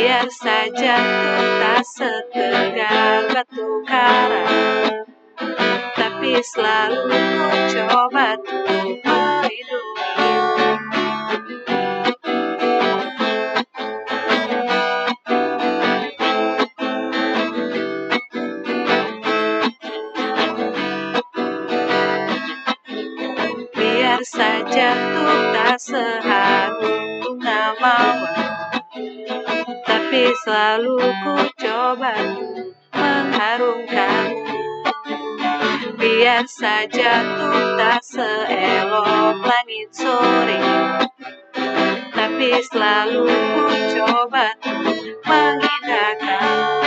Biar saja tuh tak setegar batu karang, tapi selalu ku coba untuk melindungimu. Biar saja tuh tak seharum bunga mawar, tapi selalu ku coba tuh mengharumkanmu. Biar saja tuh tak seelok langit sore, tapi selalu ku coba tuh mengindahkanmu.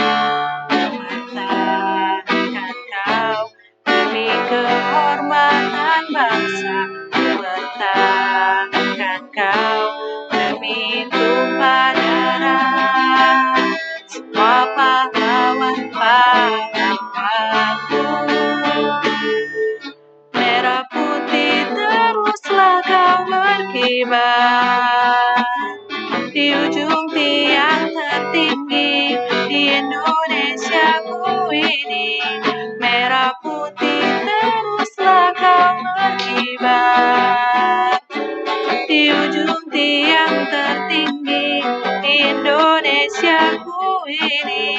Mempertahankan kau demi kehormatan bangsa, mempertahankan kau demi tumpah darah semua pahlawan-pahlawanku. Merah putih teruslah kau berkibar di ujung tiang tertinggi di Indonesiaku ini. Merah putih teruslah kau berkibar di ujung tiang tertinggi di Indonesiaku ini.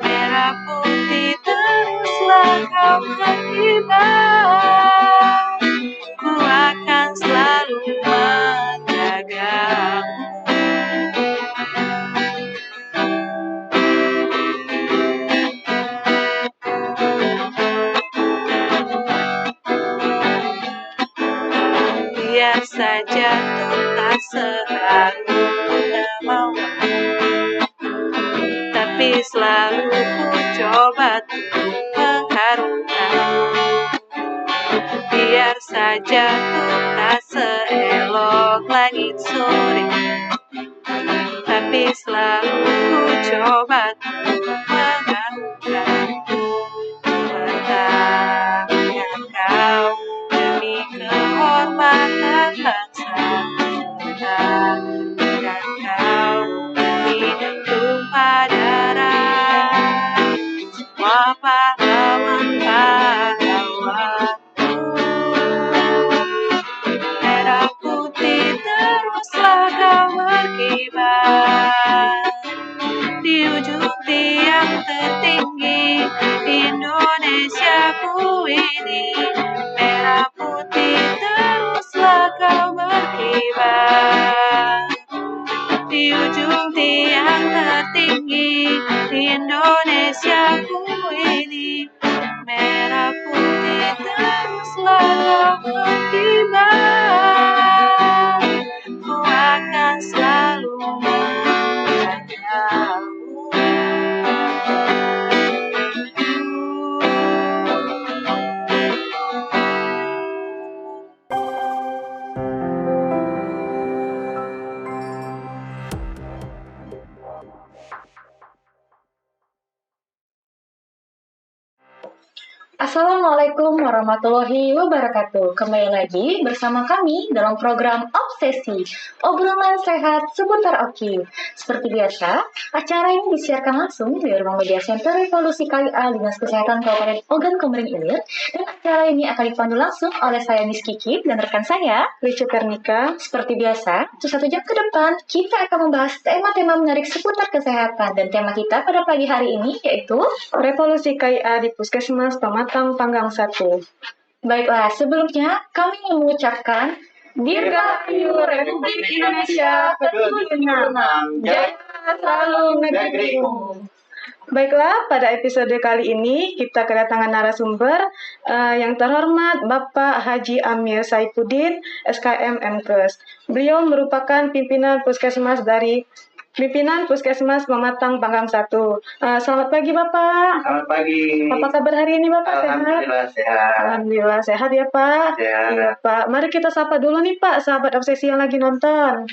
Merah putih teruslah kau berkibar, ku akan selalu menjagamu. Biar saja tuh tak seharum bunga mawar, tapi selalu ku coba tuh mengharumkanmu. Biar saja tuh tak seelok langit sore, tapi selalu ku coba tuh mengharumkanmu. Mempertahankan kau demi kehormatan bangsa, mempertahankan kau demi tumpah darah semua pahlawan-pahlawanku. Merah putih teruslah kau berkibar di ujung tiang tertinggi di Indonesiaku ini. Merah putih teruslah kau berkibar di ujung tiang tertinggi di Indonesiaku ini. Merah putih teruslah kau berkibar, ku akan selalu menjagamu. Assalamualaikum warahmatullahi wabarakatuh. Kembali lagi bersama kami dalam program Obsesi, obrolan sehat seputar OKI. Seperti biasa, acara ini disiarkan langsung dari Ruang Media Center Revolusi KIA Dinas Kesehatan Kabupaten Ogan Komering Ilir. Dan acara ini akan dipandu langsung oleh saya Miss Kiki dan rekan saya Ricu Pernika. Seperti biasa, untuk 1 jam ke depan kita akan membahas tema-tema menarik seputar kesehatan. Dan tema kita pada pagi hari ini yaitu Revolusi KIA di Puskesmas Pematang Panggang 1. Baiklah, sebelumnya kami ingin mengucapkan Dirgahayu Republik Indonesia ke-76, jaya selalu negeriku. Baiklah, pada episode kali ini kita kedatangan narasumber yang terhormat Bapak Haji Amir Saifuddin, SKM Mkes. Beliau merupakan pimpinan Puskesmas Pematang Panggang 1. Selamat pagi Bapak. Selamat pagi. Apa kabar hari ini Bapak? Alhamdulillah sehat. Alhamdulillah sehat ya Pak. Sehat. Iya Pak. Mari kita sapa dulu nih Pak, sahabat obsesi yang lagi nonton.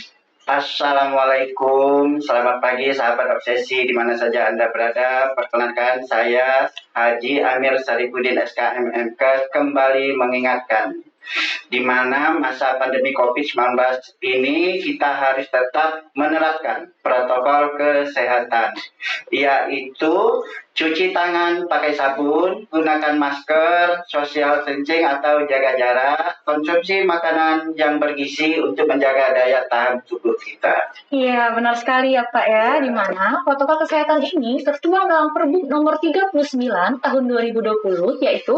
Assalamualaikum, selamat pagi sahabat obsesi di mana saja Anda berada. Perkenalkan saya Haji Amir Saifuddin SKM Mkes kembali mengingatkan di mana masa pandemi COVID-19 ini kita harus tetap menerapkan protokol kesehatan, yaitu cuci tangan pakai sabun, gunakan masker, social distancing atau jaga jarak, konsumsi makanan yang bergizi untuk menjaga daya tahan tubuh kita. Iya, benar sekali ya Pak ya, di mana protokol kesehatan ini tertuang dalam Pergub nomor 39 tahun 2020, yaitu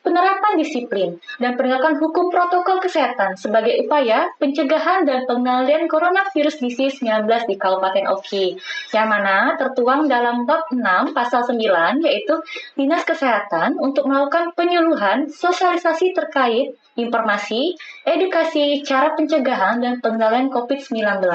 penerapan disiplin dan penegakan hukum protokol kesehatan sebagai upaya pencegahan dan pengendalian coronavirus disease 19 di Kabupaten Oki, yang mana tertuang dalam bab 6 pasal 9, yaitu Dinas Kesehatan untuk melakukan penyuluhan, sosialisasi terkait informasi, edukasi, cara pencegahan dan pengendalian COVID-19.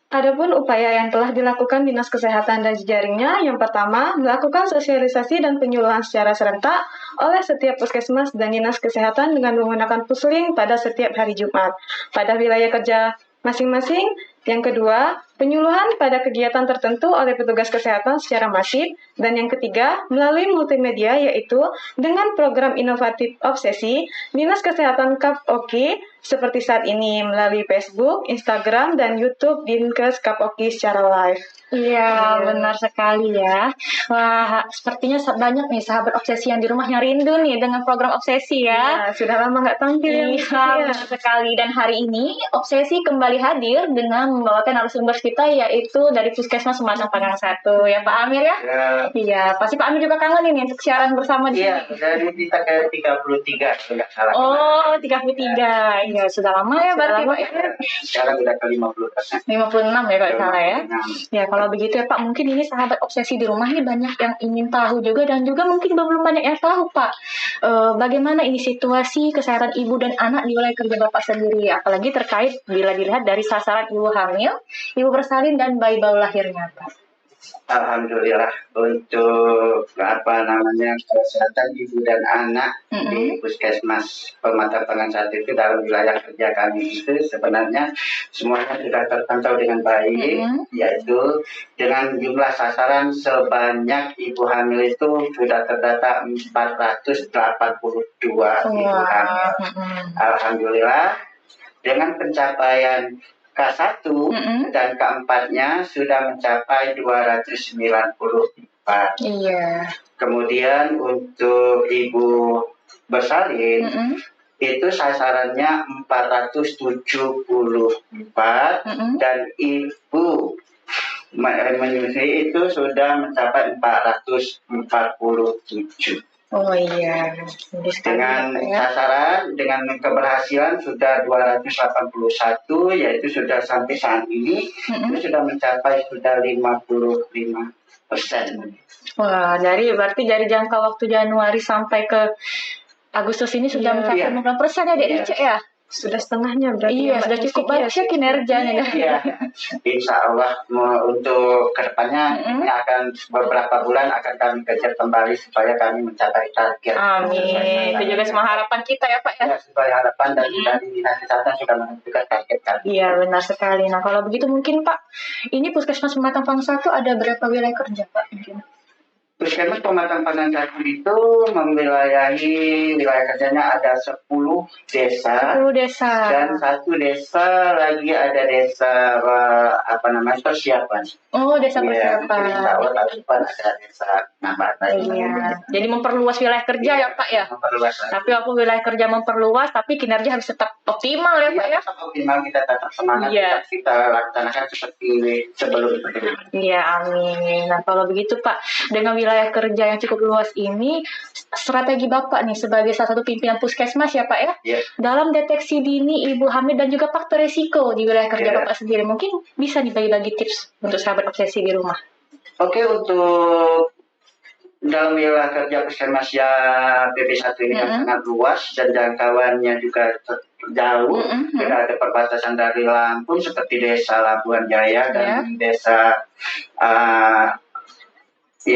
Adapun upaya yang telah dilakukan Dinas Kesehatan dan jejaringnya, yang pertama, melakukan sosialisasi dan penyuluhan secara serentak oleh setiap puskesmas dan Dinas Kesehatan dengan menggunakan pusling pada setiap hari Jumat pada wilayah kerja masing-masing. Yang kedua, penyuluhan pada kegiatan tertentu oleh petugas kesehatan secara masif. Dan yang ketiga, melalui multimedia, yaitu dengan program inovatif obsesi, Dinas Kesehatan Kap Oki seperti saat ini melalui Facebook, Instagram, dan YouTube Dinkes Kap Oki secara live. Iya, benar sekali ya. Wah, sepertinya banyak nih sahabat obsesi yang di rumahnya rindu nih dengan program obsesi ya. Ya, sudah lama nggak tampil ya. Iya, benar sekali. Dan hari ini obsesi kembali hadir dengan membawakan narasumber kita, yaitu dari Puskesmas Sematang Panggang 1 ya Pak Amir ya. Iya, pasti Pak Amir juga kangen ini untuk siaran bersama di Iya, sini. dari kita ke 33 kalau nggak salah. Oh, 33. Iya, sudah lama ya berarti Pak ya. Sekarang udah ke 50 persen. 56 ya kalau salah ya. Ya, kalau begitu ya Pak, mungkin ini sahabat obsesi di rumah ini banyak yang ingin tahu juga, dan juga mungkin belum banyak yang tahu Pak. Bagaimana ini situasi kesehatan ibu dan anak di wilayah kerja Bapak sendiri, apalagi terkait bila dilihat dari sasaran ibu hamil, ibu bersalin, dan bayi baru lahirnya Pak. Alhamdulillah untuk kesehatan ibu dan anak di Puskesmas Pematang Panggang 1 itu dalam wilayah kerja kami itu sebenarnya semuanya sudah terpantau dengan baik, yaitu dengan jumlah sasaran sebanyak ibu hamil itu sudah terdata 482 ibu hamil. Alhamdulillah dengan pencapaian K1 dan K4-nya sudah mencapai 294. Iya. Kemudian untuk ibu bersalin itu sasarannya 474 dan ibu menyusui itu sudah mencapai 447. Oh iya, dengan sasaran, dengan keberhasilan sudah 281, yaitu sudah sampai saat ini itu sudah mencapai sudah 55%. Wah, berarti dari jangka waktu Januari sampai ke Agustus ini sudah mencapai 50% ya Dek Ice ya? Sudah setengahnya berarti. Iya, sudah cukup baik ya kinerjanya. Iya, insya Allah untuk kedepannya ini akan beberapa bulan akan kami kejar kembali supaya kami mencapai target. Amin. Itu juga semua harapan kita ya Pak ya. Ya, supaya harapan dari Dinas Kesehatan sudah menentukan target kami. Iya, benar sekali. Nah, kalau begitu mungkin Pak, ini Puskesmas Pematang Panggang 1 ada berapa wilayah kerja Pak mungkin? Puskesmas Pematang Panggang 1 itu memwilayahi wilayah kerjanya ada 10 desa. 10 desa. Dan 1 desa lagi ada desa persiapan. Oh, desa persiapan. Insya Allah tahun depan ada desa nambah lagi. Iya. Jadi memperluas wilayah kerja ya Pak ya. Memperluas. Tapi walaupun wilayah kerja memperluas, tapi kinerja harus tetap optimal ya Pak ya. Tetap optimal, kita tetap semangat, tetap kita laksanakan seperti sebelum. Iya, amin. Nah, kalau begitu Pak, dengan wilayah kerja yang cukup luas ini, strategi Bapak nih sebagai salah satu pimpinan puskesmas ya Pak ya, dalam deteksi dini ibu hamil dan juga faktor resiko di wilayah kerja Bapak sendiri, mungkin bisa nih bagi-bagi tips untuk sahabat obsesi di rumah. Oke, untuk dalam wilayah kerja puskesmas ya PP1 ini kan sangat luas dan jangkauannya juga jauh. Tidak ada perbatasan dari Lampung seperti desa Labuhan Jaya dan desa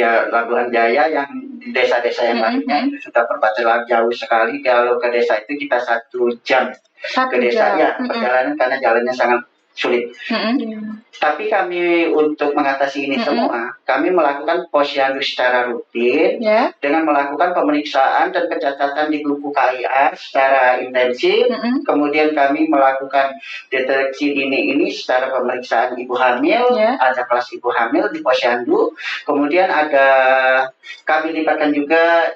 Labuhan Jaya, yang desa-desa yang lainnya itu sudah perbatasan jauh sekali. Kalau ke desa itu kita 1 jam ke desanya perjalanan karena jalannya sangat sulit. Mm-mm. Tapi kami untuk mengatasi ini semua, kami melakukan posyandu secara rutin Ya. dengan melakukan pemeriksaan dan pencatatan di buku KIA secara intensif. Kemudian kami melakukan deteksi dini ini secara pemeriksaan ibu hamil, Ya. ada kelas ibu hamil di posyandu. Kemudian ada kami libatkan juga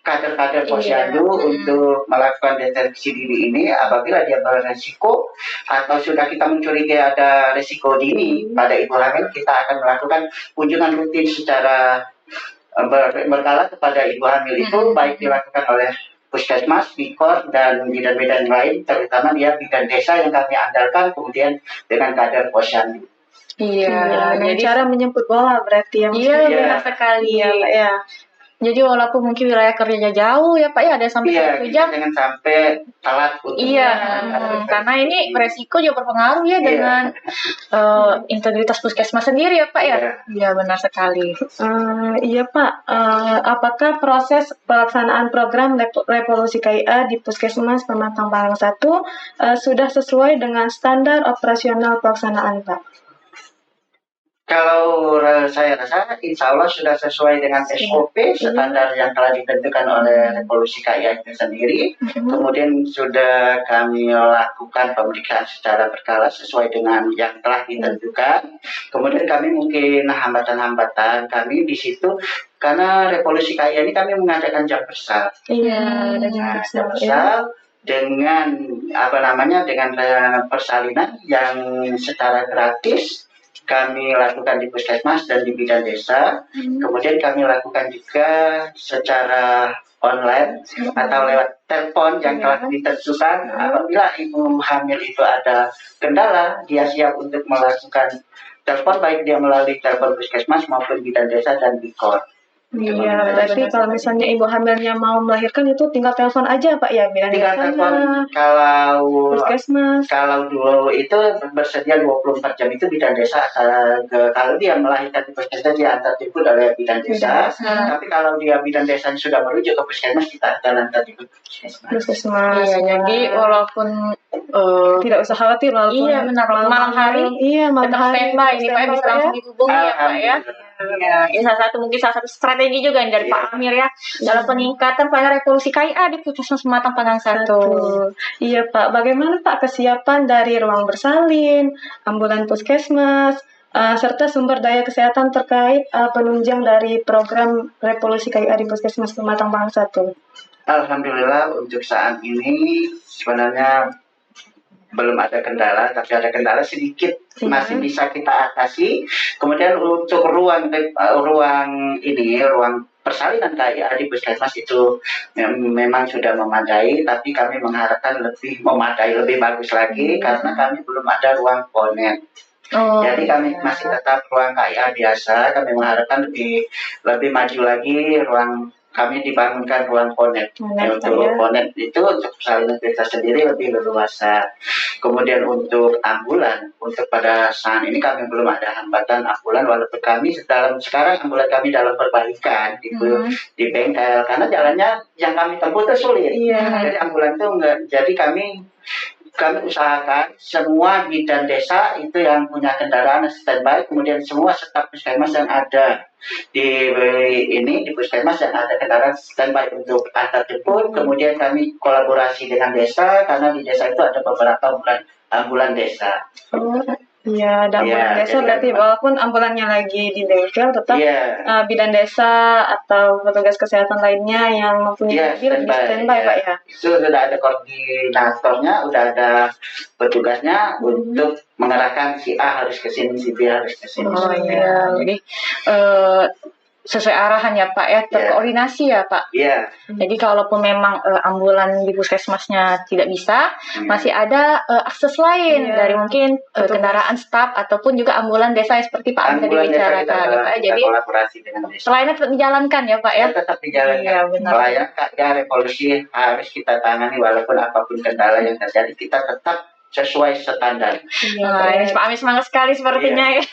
kader-kader posyandu untuk melakukan deteksi dini ini apabila dia beresiko atau sudah kita mencurigai ada resiko dini pada ibu hamil, kita akan melakukan kunjungan rutin secara berkala kepada ibu hamil itu, baik dilakukan oleh puskesmas, bikor, dan bidan-bidan lain, terutama dia bidan desa yang kami andalkan, kemudian dengan kader posyandu. Iya, dengan jadi cara menjemput bola berarti ya. iya Iya. benar sekali. Iya, Pak ya. Jadi walaupun mungkin wilayah kerjanya jauh ya Pak ya, ada sampai Iya, 1 kita jam. jangan sampai telat untuk Iya, melakukan karena ini beresiko juga berpengaruh ya Iya. dengan integritas puskesmas sendiri ya Pak ya. Iya. Iya benar sekali. Iya Pak, apakah proses pelaksanaan program Revolusi KIA di Puskesmas Pematang Panggang 1 sudah sesuai dengan standar operasional pelaksanaan Pak? Kalau saya rasa insya Allah sudah sesuai dengan SOP standar yang telah ditentukan oleh Revolusi KIA itu sendiri. Kemudian sudah kami lakukan pemeriksaan secara berkala sesuai dengan yang telah ditentukan. Kemudian kami mungkin hambatan-hambatan kami di situ karena Revolusi KIA ini kami mengadakan jam bersal. Iya, Nah, jam bersal dengan dengan persalinan yang secara gratis kami lakukan di puskesmas dan di bidan desa. Kemudian kami lakukan juga secara online atau lewat telepon yang telah ditentukan. Apabila ibu hamil itu ada kendala, dia siap untuk melakukan telepon, baik dia melalui telepon puskesmas maupun bidan desa dan bikor. Iya, berarti kalau misalnya ibu hamilnya mau melahirkan itu tinggal telepon aja Pak ya, bidan Tinggal desanya, telepon. puskesmas. Kalau dulu itu bersedia 24 jam itu bidan desa. Kalau dia melahirkan di puskesmas dia antar jemput oleh bidan desa. Tapi kalau dia bidan desa sudah merujuk ke puskesmas, kita akan antar jemput puskesmas. Puskesmas. Iya, jadi walaupun tidak usah khawatir walaupun iya benar malam hari malam tetap hari standby ini Pak ya, bisa langsung dihubungi ya Pak ya. Ya, ini salah satu strategi juga yang dari Pak Amir ya dalam peningkatan pelayanan Revolusi KIA di Puskesmas Pematang Panggang 1. Iya Pak, bagaimana Pak kesiapan dari ruang bersalin, ambulan puskesmas, serta sumber daya kesehatan terkait penunjang dari program Revolusi KIA di Puskesmas Pematang Panggang 1? Alhamdulillah untuk saat ini sebenarnya belum ada kendala, tapi ada kendala sedikit masih bisa kita atasi. Kemudian untuk ruang persalinan KIA di puskesmas itu memang sudah memadai, tapi kami mengharapkan lebih memadai, lebih bagus lagi karena kami belum ada ruang ponet. Jadi kami masih tetap ruang KIA biasa. Kami mengharapkan lebih maju lagi kami dibangunkan ruang ponet. Untuk ponet itu untuk persalinan kita sendiri lebih leluasa. Kemudian untuk ambulan, untuk pada saat ini kami belum ada hambatan ambulan, walaupun sekarang ambulan kami dalam perbaikan di bengkel karena jalannya yang kami tempuh itu sulit. Jadi ambulan itu enggak. Jadi kami usahakan semua bidan desa itu yang punya kendaraan standby, kemudian semua staf puskesmas yang ada di puskesmas yang ada kendaraan standby untuk antar jemput. Kemudian kami kolaborasi dengan desa karena di desa itu ada beberapa ambulan desa. Iya, ada ambulan desa berarti walaupun ambulannya lagi di bengkel tetap bidan desa atau petugas kesehatan lainnya yang mempunyai mobil di standby Pak ya. Itu sudah ada koordinatornya, udah ada petugasnya untuk mengerahkan si A harus ke sini, si B harus ke sini. Oh iya, jadi sesuai arahan ya Pak ya, terkoordinasi ya Pak. Iya. Jadi kalaupun memang ambulan di puskesmasnya tidak bisa, masih ada akses lain dari mungkin kendaraan staf ataupun juga ambulan desa seperti Pak Amir tadi bicarakan ya Pak. Jadi kolaborasi dengan desa. Pelayanan tetap dijalankan ya Pak ya. Tetap dijalankan. Iya, benar. Pelayanan KIA Revolusi harus kita tangani walaupun apapun kendala yang terjadi, kita tetap sesuai standar. Nah, ini Pak Amir semangat sekali sepertinya ya.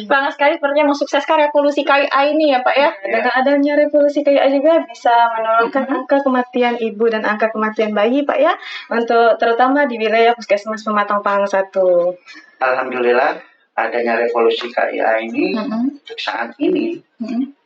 Semangat sekali sepertinya mensukseskan revolusi KIA ini ya Pak ya. Dengan adanya revolusi KIA juga bisa menurunkan angka kematian ibu dan angka kematian bayi Pak ya, untuk terutama di wilayah Puskesmas Pematang Pahang 1. Alhamdulillah adanya revolusi KIA ini untuk saat ini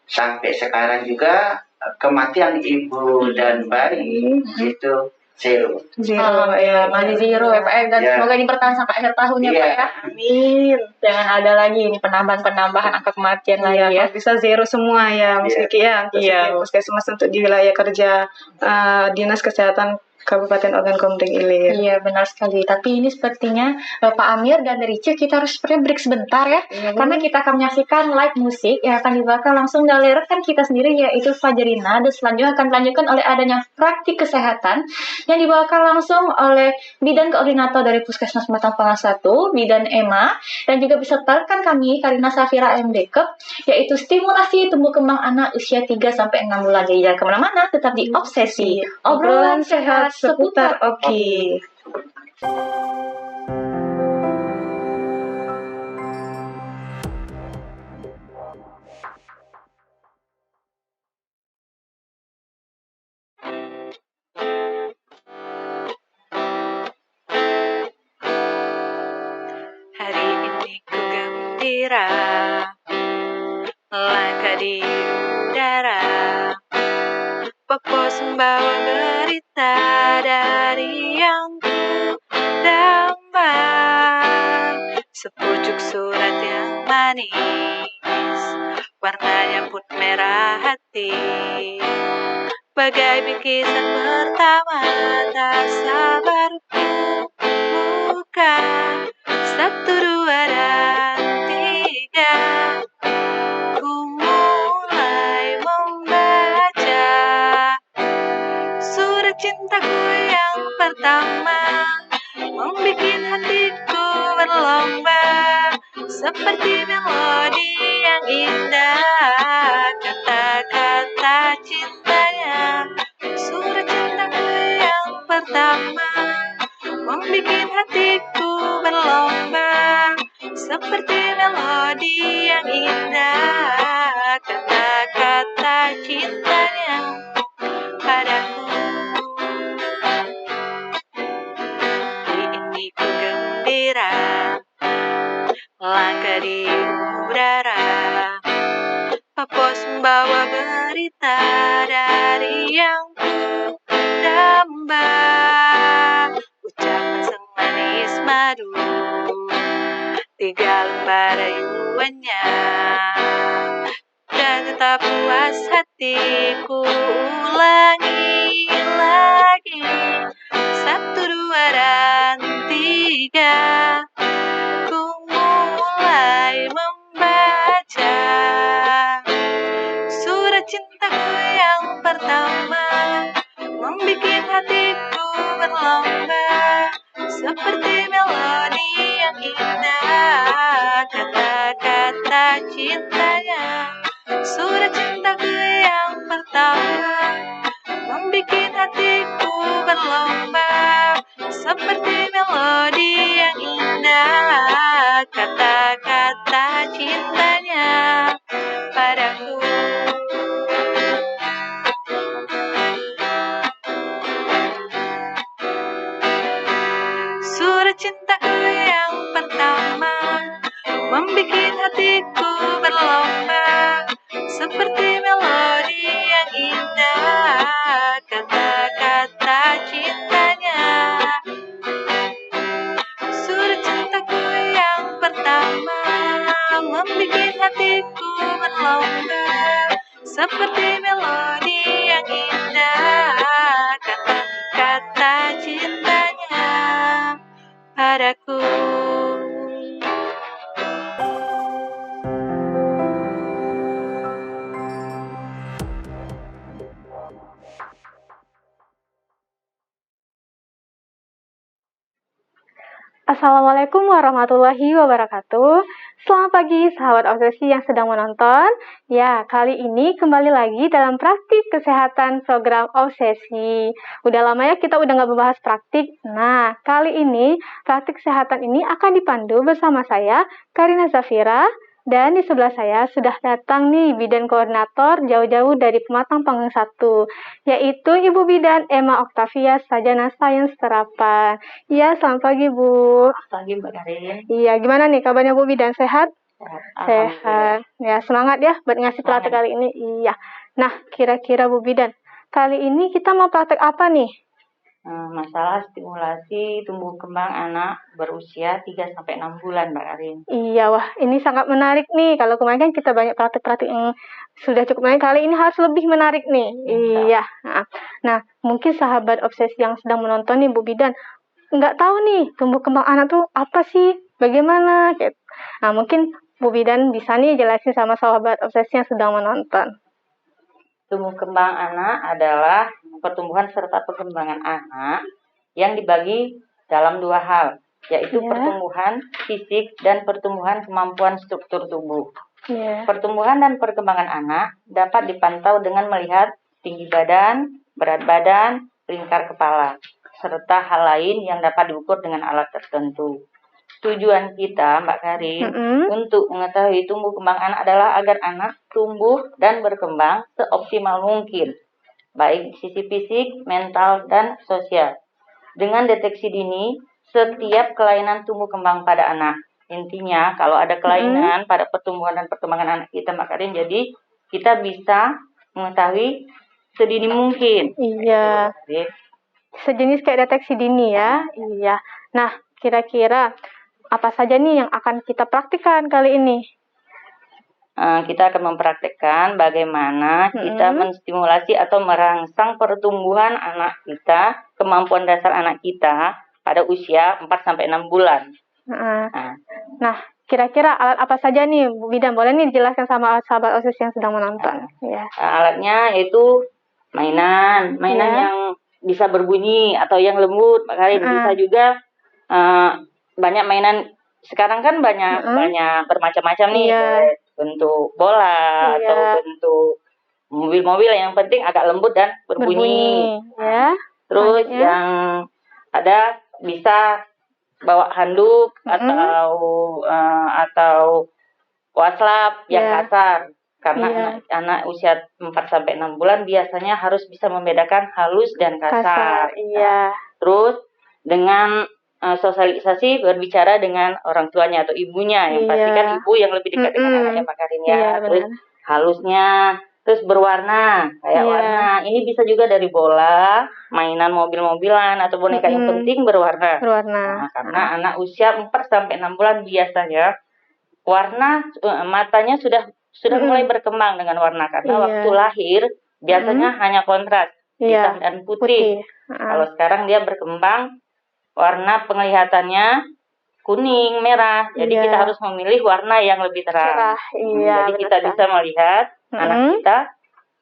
sampai sekarang juga kematian ibu dan bayi itu zero. Ya, masih zero ya Pak ya. Dan semoga ini bertahan sampai akhir tahunnya Pak ya. Amin. Jangan ada lagi ini penambahan angka kematian lagi ya. Bisa zero semua ya Mas Vicky ya. Untuk Puskesmas untuk di wilayah kerja Dinas Kesehatan Kabupaten Ogan Komering Ilir. Iya benar sekali. Tapi ini sepertinya Pak Amir dan Rice kita harus break sebentar ya. Karena kita akan menyaksikan live musik yang akan dibawakan langsung dari rekan kita sendiri yaitu Fajarina. Dan selanjutnya akan dilanjutkan oleh adanya praktik kesehatan yang dibawakan langsung oleh Bidan Koordinator dari Puskesmas Pematang Pahang 1, Bidan Emma, dan juga beserta rekan kami Karina Safira MDK, yaitu stimulasi tumbuh kembang anak usia 3-6 bulan. Jadi jangan kemana-mana, tetap di Obsesi, obrolan sehat seputar Oki. Hari ini ku gembira, langkah di udara, Pos membawa berita dari yang ku damba, sepucuk surat yang manis, warnanya pun merah hati, bagai bingkisan pertama, tak sabar ku buka, 1, 2, dan 3, ku mulai membaca surat cintaku yang pertama, membikin hatiku berlomba, seperti melodi yang indah, kata-kata cintanya. Surat cintaku yang pertama, membikin hatiku berlomba, seperti melodi yang indah, kata-kata cintanya padaku. Hari ini ku gembira, langkah di udara, Pos membawa berita dari yang ku damba, ucapan semanis madu, 3 lembar rayuannya, dan tetap puas hatiku ulangi lagi, 1, 2, dan 3, ku mulai membaca surat cintaku yang pertama, membikin hatiku berlomba, seperti melodi yang indah, kata-kata cintanya. Surat cintaku yang pertama, membikin hatiku berlomba, seperti melodi yang indah, kata-kata cintanya padaku. Surat cintaku yang pertama, membikin hatiku berlomba, seperti melodi yang indah, kata-kata cintanya. Surat cintaku yang pertama, membikin hatiku berlomba, seperti melodi yang indah, kata-kata cintanya padaku. Assalamualaikum warahmatullahi wabarakatuh. Selamat pagi sahabat obsesi yang sedang menonton. Ya, kali ini kembali lagi dalam praktik kesehatan program obsesi. Udah lama ya kita udah nggak membahas praktik. Nah, kali ini praktik kesehatan ini akan dipandu bersama saya, Karina Zafira. Dan di sebelah saya sudah datang nih bidan koordinator jauh-jauh dari Pematang Panggung 1, yaitu Ibu Bidan Emma Octavia, Sarjana Sains Terapan. Iya, selamat pagi Bu. Pagi Mbak Karin. Iya, gimana nih kabarnya Bu Bidan? Sehat? Alhamdulillah. Sehat. Ya, semangat ya buat ngasih praktek kali ini. Iya. Nah, kira-kira Bu Bidan, kali ini kita mau praktek apa nih? Masalah stimulasi tumbuh kembang anak berusia 3-6 bulan Mbak Karin. Iya, wah ini sangat menarik nih. Kalau kemarin kan kita banyak praktek-praktek yang sudah cukup menarik, kali ini harus lebih menarik nih. Iya. Nah, mungkin sahabat obsesi yang sedang menonton nih Bu Bidan, nggak tahu nih tumbuh kembang anak tuh apa sih? Bagaimana? Gitu. Nah, mungkin Bu Bidan bisa nih jelasin sama sahabat obsesi yang sedang menonton. Tumbuh kembang anak adalah pertumbuhan serta perkembangan anak yang dibagi dalam dua hal, yaitu pertumbuhan fisik dan pertumbuhan kemampuan struktur tubuh. Pertumbuhan dan perkembangan anak dapat dipantau dengan melihat tinggi badan, berat badan, lingkar kepala, serta hal lain yang dapat diukur dengan alat tertentu. Tujuan kita, Mbak Karin, untuk mengetahui tumbuh kembang anak adalah agar anak tumbuh dan berkembang seoptimal mungkin, baik sisi fisik, mental, dan sosial. Dengan deteksi dini, setiap kelainan tumbuh kembang pada anak. Intinya, kalau ada kelainan pada pertumbuhan dan perkembangan anak kita, Mbak Karin, jadi kita bisa mengetahui sedini mungkin. Iya. Sejenis kayak deteksi dini ya. Iya. Nah, kira-kira apa saja nih yang akan kita praktikkan kali ini? Kita akan mempraktekkan bagaimana kita menstimulasi atau merangsang pertumbuhan anak kita, kemampuan dasar anak kita pada usia 4-6 bulan. Nah, kira-kira alat apa saja nih, Bu Bidan? Boleh nih dijelaskan sama sahabat OSIS yang sedang menonton? Alatnya yaitu mainan yang bisa berbunyi atau yang lembut, Mbak Karin. Bisa juga banyak mainan. Sekarang kan banyak bermacam-macam nih, bentuk bola atau bentuk mobil-mobil, yang penting agak lembut dan berbunyi. Terus yang ada bisa bawa handuk atau waslap yang kasar, karena anak usia 4-6 bulan biasanya harus bisa membedakan halus dan kasar. Terus dengan sosialisasi, berbicara dengan orang tuanya atau ibunya, yang pasti kan ibu yang lebih dekat dengan anaknya, Pak Karin ya. Terus halusnya, terus berwarna, kayak warna. Ini bisa juga dari bola, mainan mobil-mobilan, atau boneka, yang penting berwarna. Nah, karena anak usia 4-6 bulan biasanya warna matanya sudah mulai berkembang dengan warna, karena waktu lahir biasanya hanya kontras hitam dan putih. Kalau sekarang dia berkembang, warna penglihatannya kuning, merah. Jadi kita harus memilih warna yang lebih terang. Jadi kita bisa melihat anak kita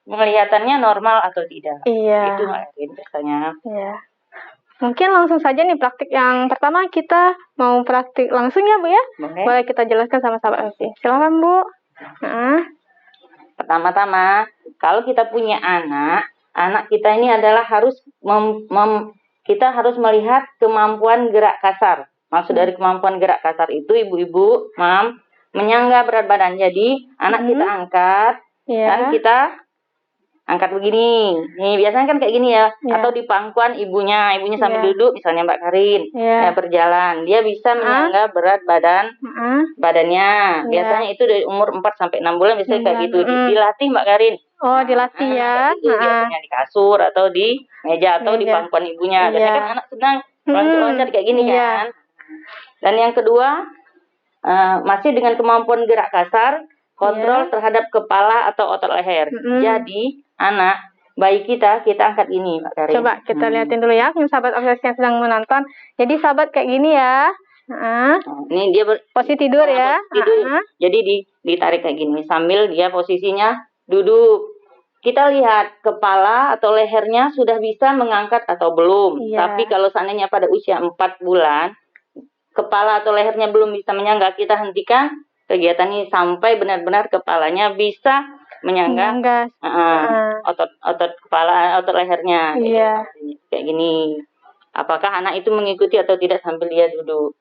penglihatannya normal atau tidak. Itu Mbak biasanya. Mungkin langsung saja nih praktik yang pertama, kita mau praktik langsung ya Bu ya? Boleh kita jelaskan sama sahabat OSIS. Silakan Bu. Pertama-tama, kalau kita punya anak kita ini adalah harus kita harus melihat kemampuan gerak kasar. Maksud dari kemampuan gerak kasar itu, ibu-ibu, menyangga berat badan. Jadi anak kita angkat, dan kita angkat begini. Nih biasanya kan kayak gini ya. Atau di pangkuan ibunya sambil duduk, misalnya Mbak Karin, berjalan. Dia bisa menyangga berat badannya. Biasanya itu dari umur 4-6 bulan biasanya kayak gitu. Dilatih Mbak Karin. Oh, dilatih ya. Biasanya di kasur atau di meja atau di pangkuan ibunya. Biasanya kan anak senang loncat-loncat kayak gini kan. Dan yang kedua, masih dengan kemampuan gerak kasar, kontrol terhadap kepala atau otot leher. Jadi anak bayi kita angkat ini, Mbak Karin. Coba kita lihatin dulu ya, sahabat obsesi yang sedang menonton. Jadi sahabat kayak gini ya. Ini dia posisi tidur ya. Tidur. Jadi ditarik kayak gini sambil dia posisinya duduk. Kita lihat kepala atau lehernya sudah bisa mengangkat atau belum. Tapi kalau seandainya pada usia 4 bulan, kepala atau lehernya belum bisa menyangga, kita hentikan kegiatan ini sampai benar-benar kepalanya bisa menyangga otot kepala, otot lehernya. Iya. Kayak gini. Apakah anak itu mengikuti atau tidak sambil dia duduk.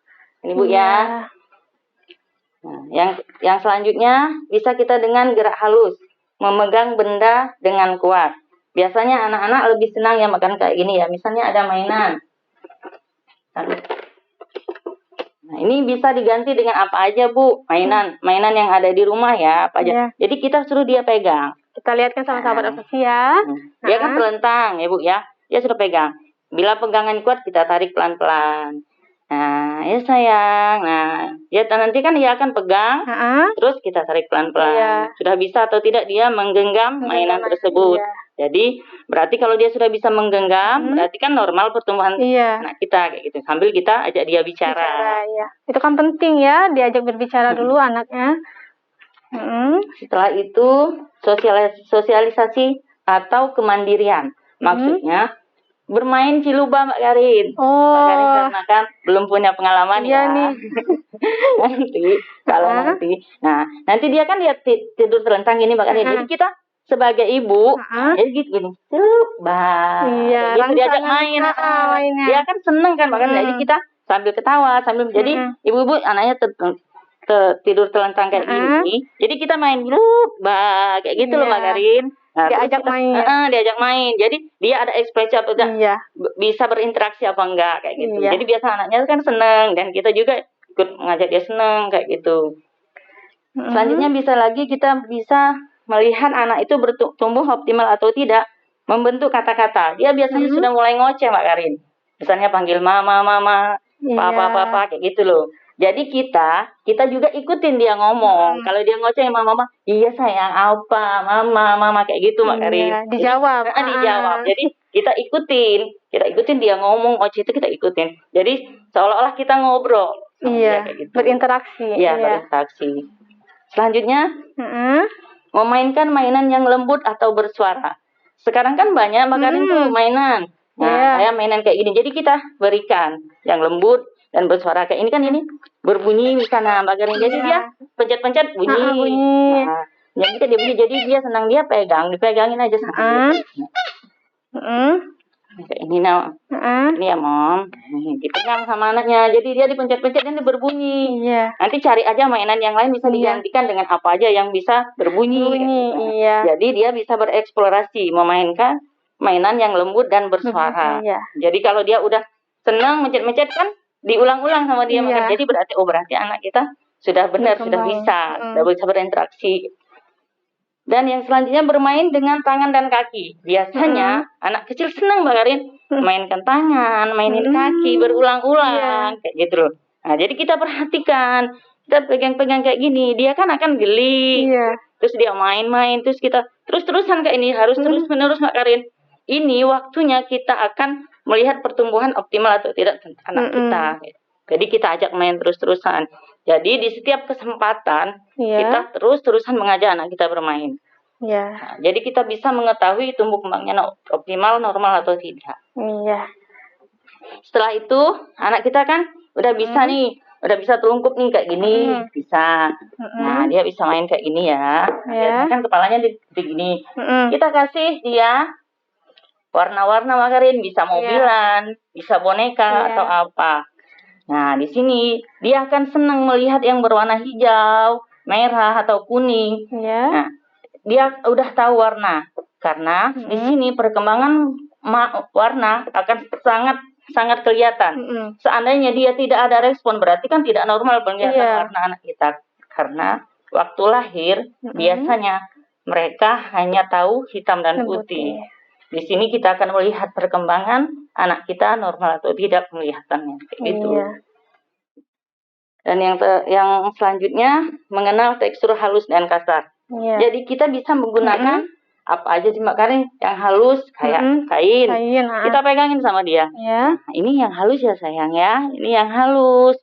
Ini Bu ya. Nah, yang selanjutnya bisa kita dengan gerak halus, memegang benda dengan kuat. Biasanya anak-anak lebih senang ya makan kayak gini ya. Misalnya ada mainan. Nah, ini bisa diganti dengan apa aja Bu? Mainan yang ada di rumah ya, apa aja. Yeah. Jadi kita suruh dia pegang. Kita lihatkan sama sahabat Obsesi ya. Dia kan terlentang ya Bu ya. Dia sudah pegang. Bila pegangan kuat kita tarik pelan-pelan. Nah, ya sayang. Nah, dia nanti kan dia akan pegang. Terus kita tarik pelan-pelan. Yeah. Sudah bisa atau tidak dia menggenggam mainan tersebut. Yeah. Jadi berarti kalau dia sudah bisa menggenggam, berarti kan normal pertumbuhan anak kita kayak gitu. Sambil kita ajak dia bicara. Ya. Itu kan penting ya, diajak berbicara dulu anaknya. Setelah itu sosialisasi atau kemandirian. Maksudnya bermain ciluba Mbak Karin. Mbak Karin karena kan belum punya pengalaman ya. Nih. Nanti dia kan tidur terlentang gini Mbak Karin. Jadi kita sebagai ibu, jadi gini, ciluba. Iya, gitu diajak main. Dia kan seneng kan Mbak Karin. Jadi kita sambil ketawa, jadi ibu-ibu anaknya tidur terlentang kayak gini. Jadi kita main ciluba kayak gitu loh Mbak Karin. Nah, diajak main. Diajak main. Jadi dia ada ekspresi apa enggak? Bisa berinteraksi apa enggak kayak gitu. Jadi biasa anaknya kan seneng dan kita juga ikut ngajak dia seneng kayak gitu. Selanjutnya kita bisa melihat anak itu bertumbuh optimal atau tidak, membentuk kata-kata. Dia biasanya sudah mulai ngoceh Mbak Karin. Misalnya panggil mama, papa kayak gitu loh. Jadi kita juga ikutin dia ngomong. Kalau dia ngoceh mama, iya sayang apa, mama kayak gitu Mbak Karin. Dijawab. Dijawab. Jadi kita ikutin dia ngomong, ngoceh itu kita ikutin. Jadi seolah-olah kita ngobrol. Iya. Kayak gitu. Berinteraksi. Iya, berinteraksi. Selanjutnya, memainkan mainan yang lembut atau bersuara. Sekarang kan banyak Mbak Karin tuh mainan. Nah, saya mainan kayak gini. Jadi kita berikan yang lembut dan bersuara kayak ini kan ini berbunyi misalnya Mbak Karin. Jadi dia pencet-pencet bunyi. Jadi dia bunyi. Jadi dia senang dia dipegangin aja sama dia. Kayak ini ini ya Mom. Dipegang sama anaknya. Jadi dia dipencet-pencet dan dia berbunyi. Nanti cari aja mainan yang lain bisa digantikan dengan apa aja yang bisa berbunyi. Jadi dia bisa bereksplorasi memainkan mainan yang lembut dan bersuara. Jadi kalau dia udah senang mencet-mencet kan diulang-ulang sama dia. Jadi berarti anak kita sudah benar, sudah bisa berinteraksi. Dan yang selanjutnya bermain dengan tangan dan kaki. Biasanya anak kecil senang Mbak Karin mainkan tangan, mainin kaki berulang-ulang kayak gitu loh. Nah, jadi kita perhatikan, kita pegang-pegang kayak gini, dia kan akan geli. Terus dia main-main, terus kita terus-terusan kayak ini harus terus-menerus Mbak Karin. Ini waktunya kita akan melihat pertumbuhan optimal atau tidak anak kita. Jadi kita ajak main terus-terusan. Jadi di setiap kesempatan kita terus-terusan mengajak anak kita bermain. Nah, jadi kita bisa mengetahui tumbuh kembangnya optimal, normal atau tidak. Setelah itu anak kita kan udah bisa nih, udah bisa terungkup nih kayak gini, bisa. Nah dia bisa main kayak gini ya. Kan kepalanya di gini. Kita kasih dia warna-warna Mbak Karin, bisa mobilan, bisa boneka atau apa. Nah, di sini dia akan senang melihat yang berwarna hijau, merah atau kuning. Nah, dia udah tahu warna. Karena di sini perkembangan warna akan sangat kelihatan. Seandainya dia tidak ada respon, berarti kan tidak normal penglihatan warna anak kita. Karena waktu lahir biasanya mereka hanya tahu hitam dan putih. Di sini kita akan melihat perkembangan anak kita normal atau tidak penglihatannya. Gitu. Dan yang selanjutnya mengenal tekstur halus dan kasar. Jadi kita bisa menggunakan apa aja sih Mbak Karin yang halus kayak kain. Kita pegangin sama dia. Nah, ini yang halus ya sayang ya. Ini yang halus.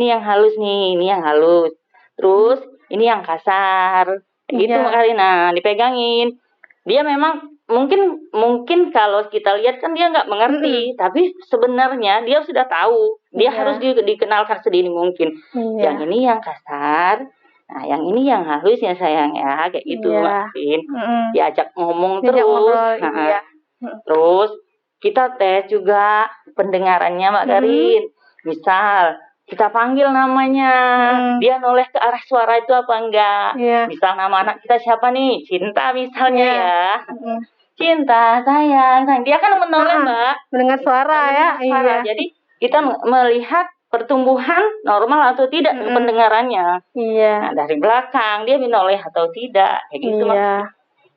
Ini yang halus nih. Ini yang halus. Terus ini yang kasar. Gitu Mbak Karin. Nah, dipegangin. Dia memang mungkin kalau kita lihat kan dia nggak mengerti, tapi sebenarnya dia sudah tahu. Dia harus dikenalkan sedini mungkin. Yang ini yang kasar, nah yang ini yang halus ya sayang ya, kayak gitu Makin. Diajak ngomong terus. Terus kita tes juga pendengarannya Mbak Karin. Misal kita panggil namanya, dia noleh ke arah suara itu apa enggak? Misal nama anak kita siapa nih? Cinta misalnya ya. Cinta, sayang. Dia kan menoleh Mbak. Mendengar suara ya. Suara. Jadi kita melihat pertumbuhan normal atau tidak pendengarannya. Nah, dari belakang dia menoleh atau tidak. Kayak gitu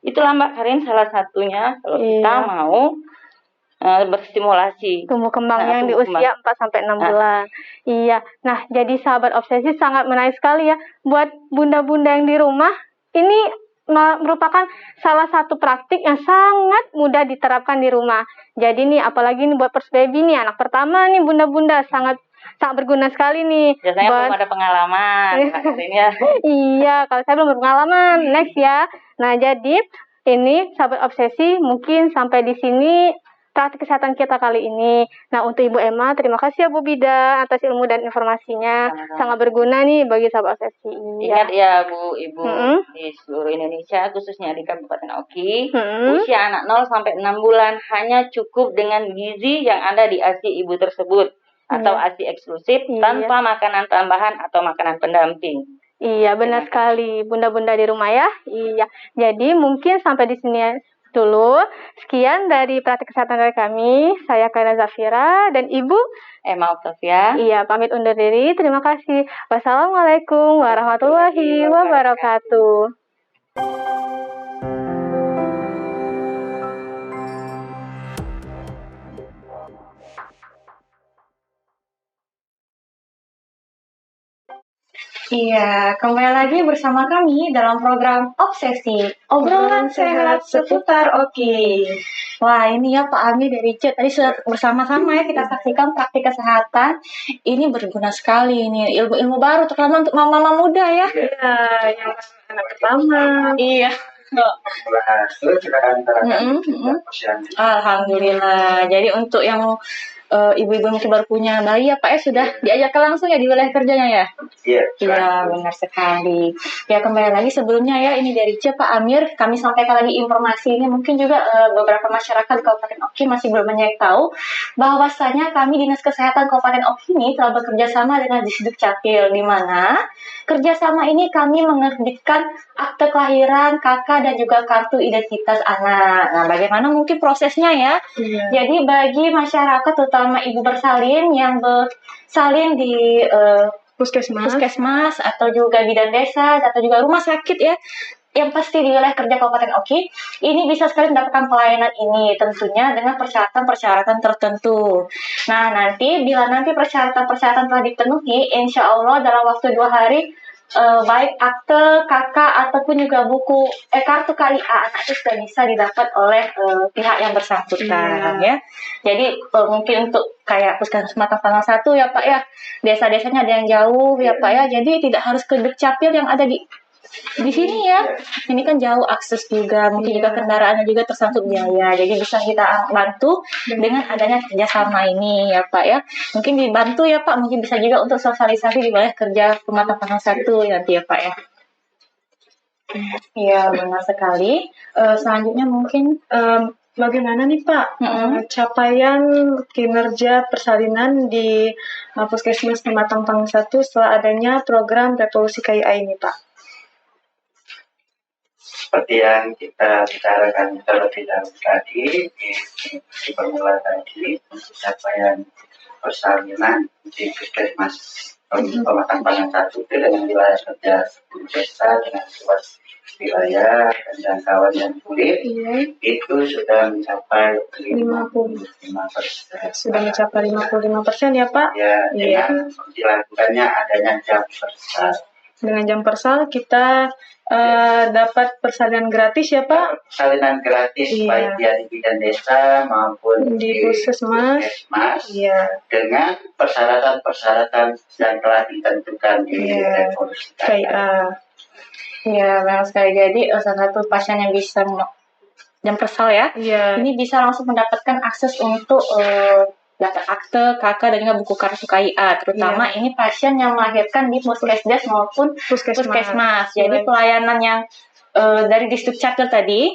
Itulah Mbak Karin salah satunya kalau kita mau berstimulasi tumbuh kembang yang di usia 4-6 bulan. Iya. Nah, jadi sahabat obsesi sangat menarik sekali ya buat bunda-bunda yang di rumah. Ini merupakan salah satu praktik yang sangat mudah diterapkan di rumah. Jadi nih apalagi nih buat first baby nih, anak pertama nih bunda-bunda sangat berguna sekali nih. Biasanya belum ada pengalaman. Iya, kalau saya belum berpengalaman. Next ya. Nah, jadi ini sahabat obsesi mungkin sampai di sini praktik kesehatan kita kali ini. Nah, untuk Ibu Emma, terima kasih ya Bu Bida atas ilmu dan informasinya. Sangat berguna nih bagi sahabat obsesi. Ingat ya Bu, Ibu di seluruh Indonesia, khususnya di Kabupaten Oki, usia anak 0 sampai 6 bulan hanya cukup dengan gizi yang ada di ASI ibu tersebut atau ASI eksklusif tanpa makanan tambahan atau makanan pendamping. Iya, benar sekali bunda-bunda di rumah ya. Iya. Jadi mungkin sampai di sini dulu. Sekian dari praktik kesehatan dari kami. Saya Kaina Zafira dan Ibu Emma Octavia. Iya, pamit undur diri. Terima kasih. Wassalamualaikum warahmatullahi wabarakatuh. Iya, kembali lagi bersama kami dalam program Obsesi, obrolan sehat seputar Oki. Wah, ini ya Pak Ami dari chat tadi bersama-sama ya kita saksikan praktik kesehatan. Ini berguna sekali ini ilmu-ilmu baru terutama untuk mama-mama muda ya. Iya, yang anak pertama. Iya. Alhamdulillah. Jadi untuk yang ibu-ibu mungkin baru punya bayi ya Pak ya sudah diajarkan langsung ya di wilayah kerjanya ya? Iya, benar sekali. Ya kembali lagi sebelumnya ya ini dari Pak Amir kami sampaikan lagi informasi ini mungkin juga beberapa masyarakat di Kabupaten Oki masih belum banyak tahu bahwasanya kami Dinas Kesehatan Kabupaten Oki ini telah bekerja sama dengan Disduk Capil di mana kerjasama ini kami menerbitkan akte kelahiran, kakak dan juga kartu identitas anak. Nah, bagaimana mungkin prosesnya ya? Jadi bagi masyarakat terutama ibu bersalin yang bersalin di puskesmas atau juga bidan desa atau juga rumah sakit ya, yang pasti di wilayah kerja Kabupaten Oki, ini bisa sekali mendapatkan pelayanan ini tentunya dengan persyaratan-persyaratan tertentu. Nah, bila persyaratan-persyaratan telah dipenuhi, insya Allah dalam waktu 2 hari baik akte, kakak ataupun juga buku kartu KIA anak itu sudah bisa didapat oleh pihak yang bersangkutan ya. Jadi mungkin untuk kayak puskesmas Tanggal 1 ya Pak ya, desa-desanya ada yang jauh ya Pak ya. Jadi tidak harus ke Dukcapil yang ada di sini ya. Ini kan jauh akses juga, mungkin juga kendaraannya juga tersangkut biaya. Jadi bisa kita bantu dengan adanya kerjasama ini ya Pak ya. Mungkin dibantu ya Pak, mungkin bisa juga untuk sosialisasi di wilayah kerja Tanggal 1 nanti ya Pak ya. Iya benar sekali. Selanjutnya mungkin bagaimana nih Pak capaian kinerja persalinan di Puskesmas Pematang Panggung 1 setelah adanya program Revolusi KIA ini Pak? Seperti yang kita bicarakan terlebih dahulu tadi di permulaan tadi, untuk capaian persalinan di Puskesmas Pematang Panggung 1 dengan wilayah kerja 10 desa dengan luas wilayah dan jangkauan yang sulit itu sudah mencapai 55%. Sudah mencapai 55% ya Pak? Ya, dengan dilakukannya adanya jam persal. Dengan jam persal kita dapat persalinan gratis ya Pak? Persalinan gratis baik di bidan desa maupun di puskesmas. Dengan persyaratan-persyaratan yang telah ditentukan di Revolusi KIA. Iya, benar sekali. Jadi salah satu pasien yang bisa Jampersal ya. Iya. Ini bisa langsung mendapatkan akses untuk data akte, KK, dan juga buku kartu KIA. Terutama ini pasien yang melahirkan di puskesdes maupun puskesmas. Jadi pelayanan yang dari Distdukcapil tadi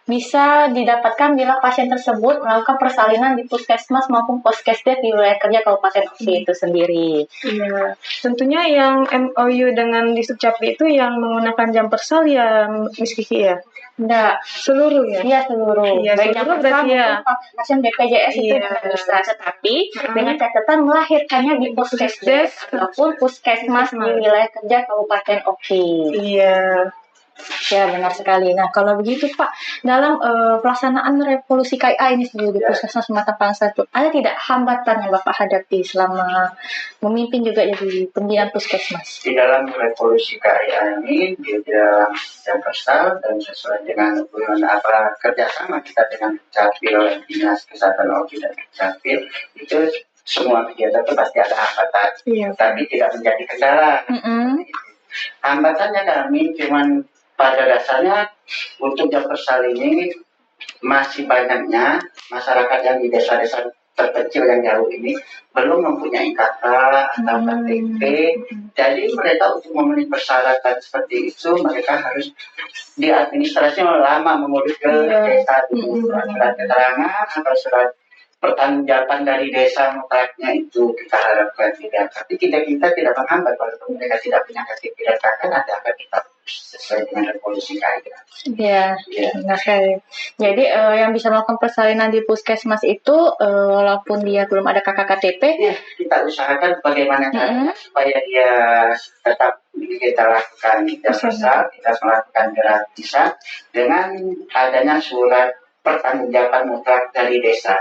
bisa didapatkan bila pasien tersebut melakukan persalinan di puskesmas maupun puskesdes di wilayah kerja Kabupaten Oki itu sendiri. Iya, tentunya yang MOU dengan Distdukcapil itu yang menggunakan Jampersal ya, Miss Kiki ya? Enggak, seluruh ya? Iya seluruh. Iya, Baik seluruh Jampersal berarti ya. maupun pasien BPJS itu bisa, tetapi dengan catatan melahirkannya di puskesdes ataupun puskesmas di wilayah kerja Kabupaten Oki. Iya. Ya benar sekali. Nah kalau begitu Pak, dalam pelaksanaan revolusi KIA ini sendiri di Puskesmas Pematang Satu, ada tidak hambatan yang Bapak hadapi selama memimpin juga jadi pembinaan puskesmas? Di dalam revolusi KIA ini, di dalam Jampersal dan sesuai dengan kerjasama kita dengan Dukcapil, Dinas Kesehatan Oki dan Dukcapil, itu semua kegiatan itu pasti ada hambatan, tapi tidak menjadi kendala. Hambatannya kami cuman pada dasarnya untuk Jampersal ini masih banyaknya masyarakat yang di desa-desa terkecil yang jauh ini belum mempunyai KK atau KTP. Jadi mereka untuk memenuhi persyaratan seperti itu mereka harus di administrasi lama mengurus ke desa dulu, surat keterangan atau surat pertanggungjawaban dari desa mutlaknya itu kita harapkan tidak. Tapi kita tidak menghambat walaupun mereka tidak punya KTP dan KK, nanti akan kita sesuai dengan revolusi KIA. Iya, benar sekali. Jadi yang bisa melakukan persalinan di puskesmas itu walaupun dia belum ada KK KTP, kita usahakan bagaimana caranya supaya dia tetap kita lakukan Jampersal, kita melakukan gratisan dengan adanya surat pertanggungjawaban mutlak dari desa.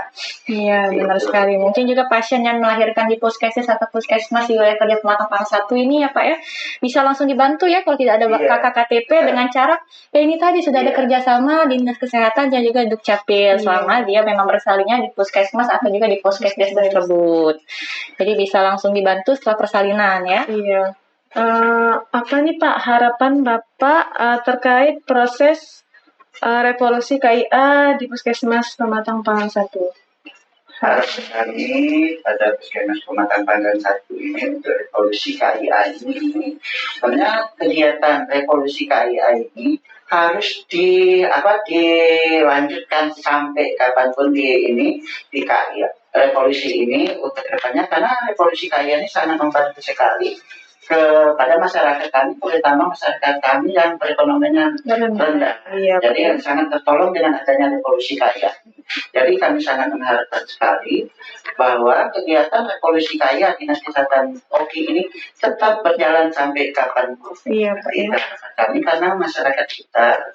Iya, benar sekali. Mungkin juga pasien yang melahirkan di puskesmas atau puskesmas di wilayah kerja Pematang Satu ini ya Pak ya, bisa langsung dibantu ya kalau tidak ada KK KTP dengan cara ini tadi sudah ada kerjasama Dinas Kesehatan dan juga Dukcapil selama dia memang bersalinnya di puskesmas atau juga di puskesdes tersebut. Jadi bisa langsung dibantu setelah persalinan ya. Iya. Apa nih Pak harapan Bapak terkait proses revolusi KIA di Puskesmas Pematang Panggang Satu? Harapan kami pada Puskesmas Pematang Panggang Satu ini untuk revolusi KIA ini, sebenarnya kegiatan revolusi KIA ini harus dilanjutkan sampai kapanpun di KIA revolusi ini untuk kedepannya, karena revolusi KIA ini sangat membantu sekali kepada masyarakat kami, terutama masyarakat kami yang perekonomiannya rendah. Jadi yang sangat tertolong dengan adanya revolusi KIA. Jadi kami sangat mengharapkan sekali bahwa kegiatan revolusi KIA Dinas Kesehatan Oki ini tetap berjalan sampai kapanpun. Iya, Pak. Kami karena masyarakat kita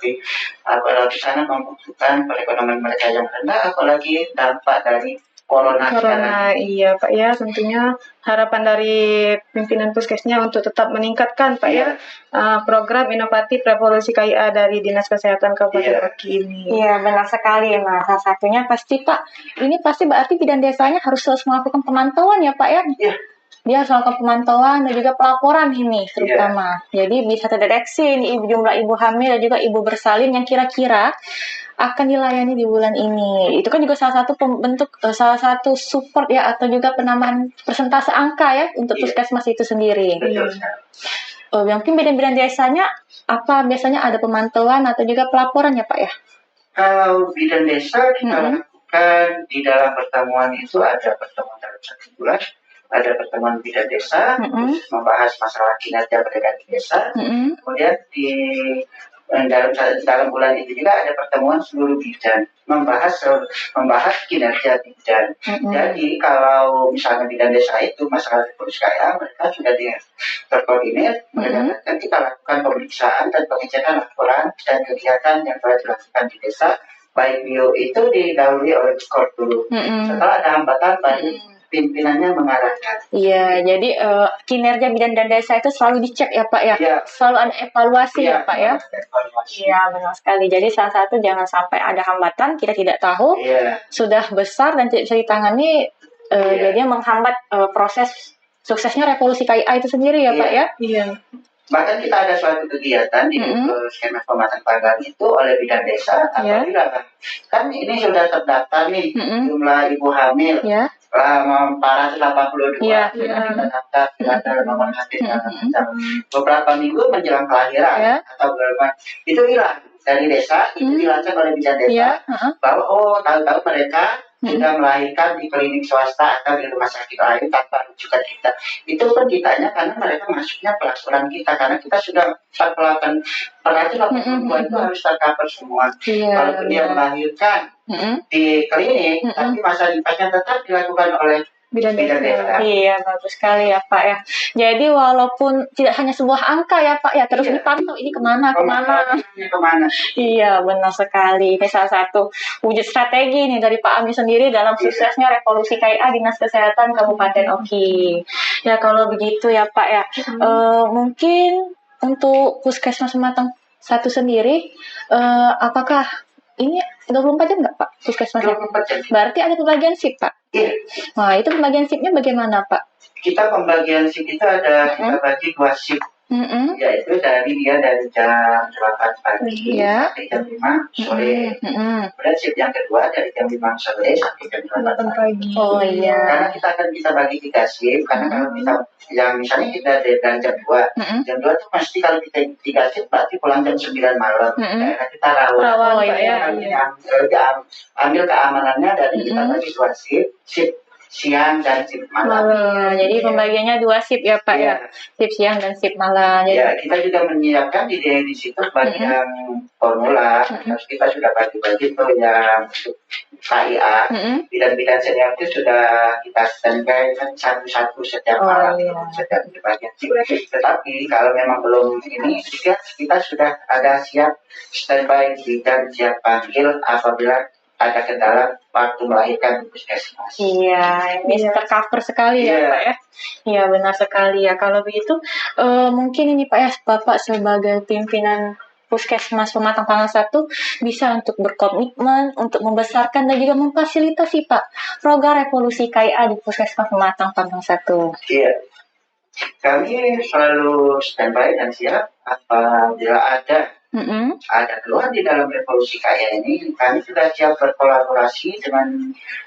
apalagi sangat membutuhkan perekonomian mereka yang rendah, apalagi dampak dari Corona. Iya Pak ya, tentunya harapan dari pimpinan puskesnya untuk tetap meningkatkan Pak ya program inovatif revolusi KIA dari Dinas Kesehatan Kabupaten Oki ini. Iya benar sekali. Nah salah satunya pasti Pak, ini pasti berarti bidan desanya harus melakukan pemantauan ya Pak ya. Dia harus melakukan pemantauan dan juga pelaporan ini terutama. Jadi bisa terdeteksi nih jumlah ibu hamil dan juga ibu bersalin yang kira-kira akan dilayani di bulan ini. Itu kan juga salah satu salah satu support ya atau juga penambahan persentase angka ya untuk puskesmas itu sendiri. Mungkin bidan-bidan desanya apa biasanya ada pemantauan atau juga pelaporan ya Pak ya? Kalau bidan desa kita lakukan di dalam pertemuan itu ada pertemuan dalam 1 bulan, ada pertemuan bidan desa membahas masalah kinerja mereka di desa. Kemudian di dalam bulan itu juga ada pertemuan seluruh bidan membahas kinerja bidan. Jadi kalau misalnya bidan desa itu masalah revolusi KIA mereka sudah terkoordinir, mereka kita lakukan pemeriksaan dan pengecekan laporan dan kegiatan yang telah dilakukan di desa, baik bio itu didahului oleh skor dulu. Setelah ada hambatan baru pimpinannya mengarahkan. Iya, jadi kinerja bidan dan desa itu selalu dicek ya Pak ya. Selalu ada evaluasi ya Pak ya. Iya benar sekali. Jadi salah satu jangan sampai ada hambatan kita tidak tahu sudah besar dan tidak bisa ditangani, jadi menghambat proses suksesnya revolusi KIA itu sendiri ya Pak ya. Bahkan kita ada suatu kegiatan di skema pematang panggang itu oleh bidan desa apabila kan ini sudah terdaftar nih jumlah ibu hamil parah 82 kita daftar nomor hati beberapa minggu menjelang kelahiran atau berapa itu hilang dari desa itu dilacak oleh bidan desa bahwa tahu-tahu mereka sudah melahirkan di klinik swasta atau di rumah sakit lain tanpa rujukan kita. Itu pun ditanya karena mereka masuknya pelaporan kita karena kita sudah 48% itu harus tercover semua. Kalau dia melahirkan di klinik, tapi masa dipasnya tetap dilakukan oleh bidan desa. Iya, bagus sekali ya Pak ya. Jadi walaupun tidak hanya sebuah angka ya Pak ya, terus dipantau ini kemana. Iya, benar sekali. Ini salah satu wujud strategi nih dari Pak Ami sendiri dalam suksesnya revolusi KIA Dinas Kesehatan Kabupaten Oki. Ya kalau begitu ya Pak ya, mungkin untuk Puskesmas Pematang 1 sendiri, apakah ini 24 jam nggak Pak Puskesmasnya? 24 jam. Berarti ada pembagian shift Pak? Iya. Nah, itu pembagian shiftnya bagaimana, Pak? Kita pembagian shift itu ada kita bagi 2 shift. Yaitu dari jam 8 pagi sampai jam 5 sore. Kemudian shift yang kedua dari jam 5 sore sampai jam 8 pagi. Oh iya. Karena kita akan bisa bagi 3 shift. Karena kalau kita yang misalnya kita dari jam 2. Jam 2 itu pasti kalau kita 3 shift berarti pulang jam 9 malam. Karena kita rawan. Ambil keamanannya dari kita bagi 2 shift siang dan shift malam. Jadi pembagiannya 2 shift ya Pak ya. Shift siang dan shift malam. Ya, kita juga menyiapkan di situ bagi yang formula. Terus kita sudah bagi-bagi tuh yang untuk KIA. Bidan-bidan senior itu sudah kita standby kan satu-satu setiap malam. Setiap bagian shift. Tetapi kalau memang belum ini, kita sudah ada siap standby dan siap panggil apabila ada kendala waktu melahirkan di puskesmas. Iya, ini tercover sekali ya Pak ya. Iya benar sekali ya. Kalau begitu mungkin ini Pak ya, Bapak sebagai pimpinan Puskesmas Pematang Panggang 1 bisa untuk berkomitmen untuk membesarkan dan juga memfasilitasi Pak program revolusi KIA di Puskesmas Pematang Panggang 1. Iya. Kami selalu standby dan siap apabila ada keluhan di dalam revolusi KIA ini, kami sudah siap berkolaborasi dengan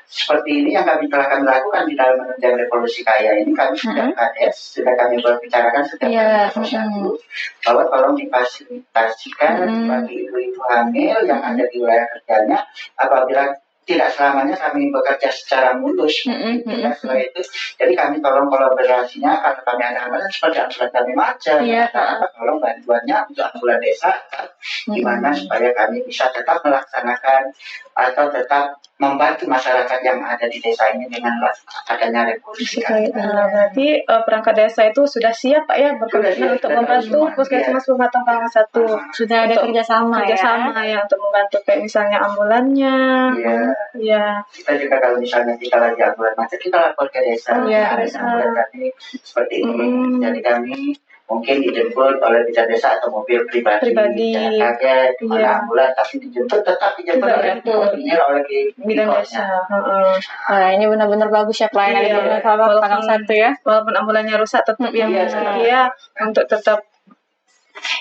seperti ini yang kami telah lakukan di dalam menunjang revolusi KIA ini. Kami sudah kades, sudah kami berbicarakan setiap satu bahwa tolong difasilitasikan bagi ibu-ibu hamil yang ada di wilayah kerjanya apabila tidak selamanya kami bekerja secara mulus, tidak setelah itu. Jadi kami tolong kolaborasinya kalau kami ada hambatan seperti ambulan kami macam, tolong bantuannya untuk ambulan desa, gimana supaya kami bisa tetap melaksanakan atau tetap membantu masyarakat yang ada di desa ini dengan adanya revolusi. Berarti perangkat desa itu sudah siap Pak ya berkomitmen untuk membantu Puskesmas Pematang Panggang 1. Sudah ada kerjasama ya untuk membantu kayak misalnya ambulannya. Iya. Kita juga kalau misalnya kita lagi ambulan macet kita lapor ke desa. Ambulan kami seperti ini. Jadi kami mungkin dijemput oleh bidan desa atau mobil pribadi. Jangan kaget di mana ambulan tapi tetap dijemput oleh bidan desa. Ini benar-benar bagus ya pelayanan di Panggang 1 ya. Walaupun ambulannya rusak tetap yang bersedia untuk tetap.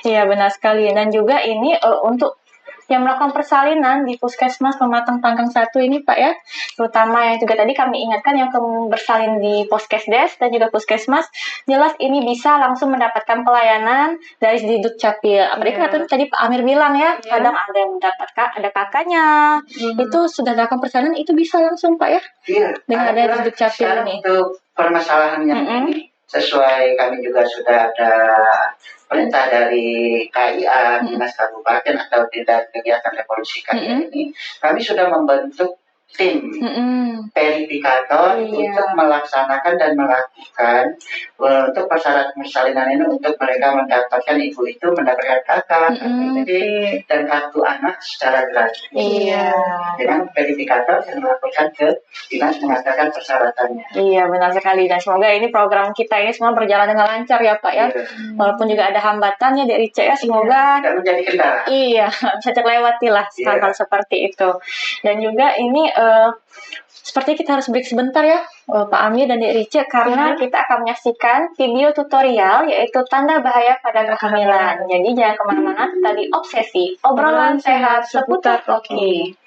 Iya benar sekali. Dan juga ini untuk yang melakukan persalinan di Puskesmas Pematang Panggang 1 ini Pak ya, terutama yang juga tadi kami ingatkan yang bersalin di Puskesdes dan juga Puskesmas, jelas ini bisa langsung mendapatkan pelayanan dari Dukcapil. Mereka tadi Pak Amir bilang ya, kadang ada yang mendapat ada kakaknya, itu sudah dilakukan persalinan itu bisa langsung Pak ya, dengan ada Dukcapil ini. Untuk permasalahannya ini sesuai kami juga sudah ada perintah dari KIA, Dinas Kabupaten atau Dinas Kegiatan Revolusi KIA ini, kami sudah membentuk tim verifikator untuk melaksanakan dan melakukan untuk persyaratan persalinan ini untuk mereka mendapatkan ibu itu mendapatkan kakak, dan kartu anak secara gratis. Dengan verifikator yang melakukan ke dinas mengatakan persyaratannya. Iya benar sekali dan semoga ini program kita ini semua berjalan dengan lancar ya Pak ya. Walaupun juga ada hambatannya dari CS semoga tidak menjadi kendala. Iya bisa terlewati lah hal-hal seperti itu. Dan juga ini seperti kita harus break sebentar ya, Pak Amir dan Dek Rice, karena kita akan menyaksikan video tutorial yaitu tanda bahaya pada kehamilan. Jadi jangan kemana-mana, tadi obsesi, obrolan sehat seputar Oki.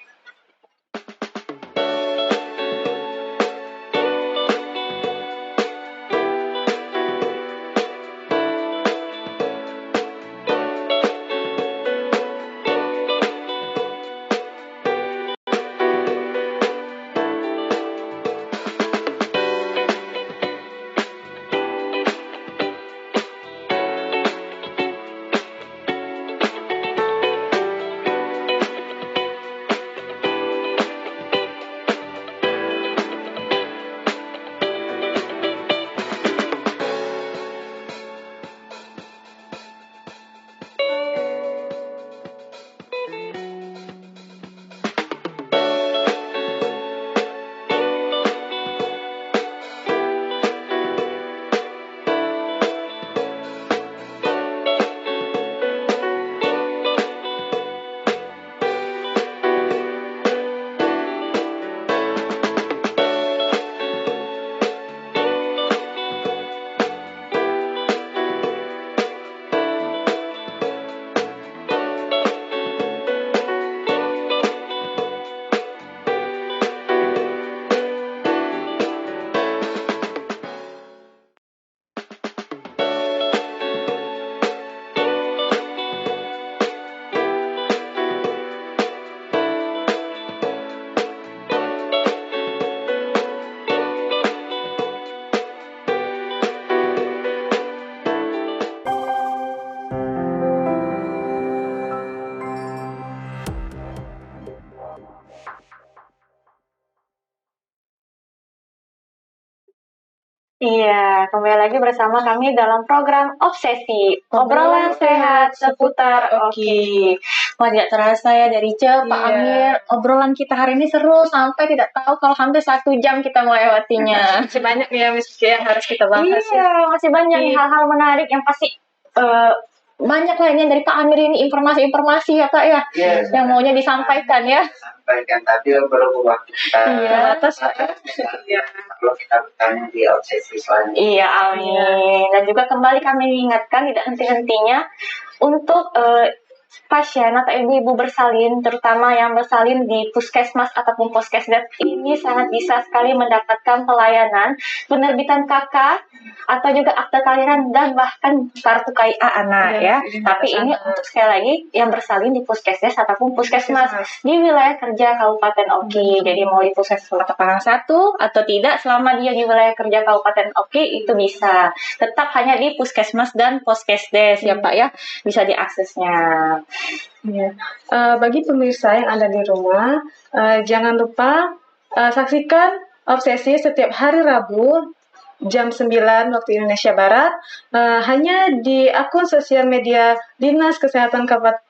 Iya, kembali lagi bersama kami dalam program Obsesi, obrolan sehat seputar Oki. Wah, tidak terasa ya dari Pak Amir, obrolan kita hari ini seru sampai tidak tahu kalau hampir 1 jam kita melewatinya. Masih banyak ya yang harus kita bahas. Iya, masih banyak nih hal-hal menarik yang pasti banyak lainnya dari Pak Amir ini, informasi-informasi ya Pak ya, yang maunya disampaikan ya. Sampaikan, tapi berhubung waktu kita terbatas. Kalau kita bertanya di obsesi selanjutnya. Iya, amin. Dan juga kembali kami ingatkan tidak henti-hentinya untuk pasien atau ibu-ibu bersalin, terutama yang bersalin di puskesmas ataupun poskesdes, ini sangat bisa sekali mendapatkan pelayanan penerbitan KK atau juga akte kelahiran dan bahkan kartu KIA anak ya. Tapi ini untuk sekali lagi yang bersalin di puskesdes ataupun puskesmas di wilayah kerja Kabupaten Oki. Jadi mau di puskesmas Lapangan 1 atau tidak, selama dia di wilayah kerja Kabupaten Oki itu bisa. Tetap hanya di puskesmas dan poskesdes ya Pak ya, bisa diaksesnya. Ya. Bagi pemirsa yang ada di rumah, jangan lupa saksikan Obsesi setiap hari Rabu jam 9 waktu Indonesia Barat, hanya di akun sosial media Dinas Kesehatan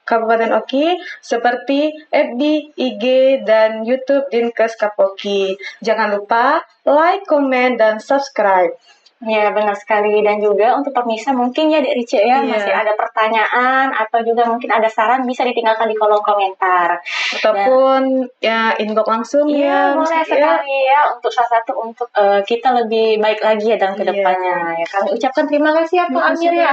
Kabupaten Oki seperti FB, IG, dan YouTube Dinkes Kapoki. Jangan lupa like, komen, dan subscribe. Ya, benar sekali. Dan juga untuk pemirsa mungkin ya Dek Rice ya, masih ada pertanyaan atau juga mungkin ada saran, bisa ditinggalkan di kolom komentar. Ataupun ya inbox langsung ya. Boleh sekali ya, untuk salah satu untuk kita lebih baik lagi ya dalam kedepannya. Ya, kami ucapkan terima kasih ya Pak Amir ya.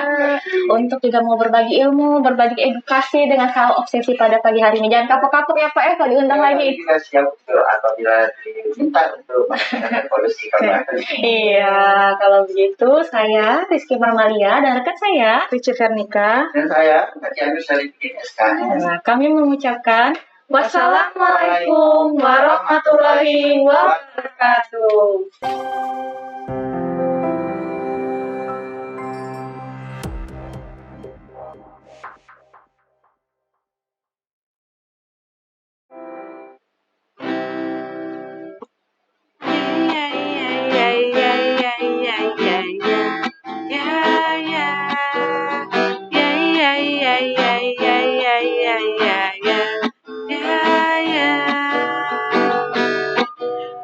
Untuk juga mau berbagi ilmu, berbagi edukasi dengan hal obsesi pada pagi hari ini. Jangan kapok-kapok ya Pak ya kalau diundang lagi. Kita siap apabila diminta untuk melakukan polusi kembali. Iya, kalau begitu saya Rizky Marmalia dan rekan saya Rice Vernika dan saya Haji Amir Saifuddin SKM. Kami mengucapkan wassalamualaikum warahmatullahi wabarakatuh.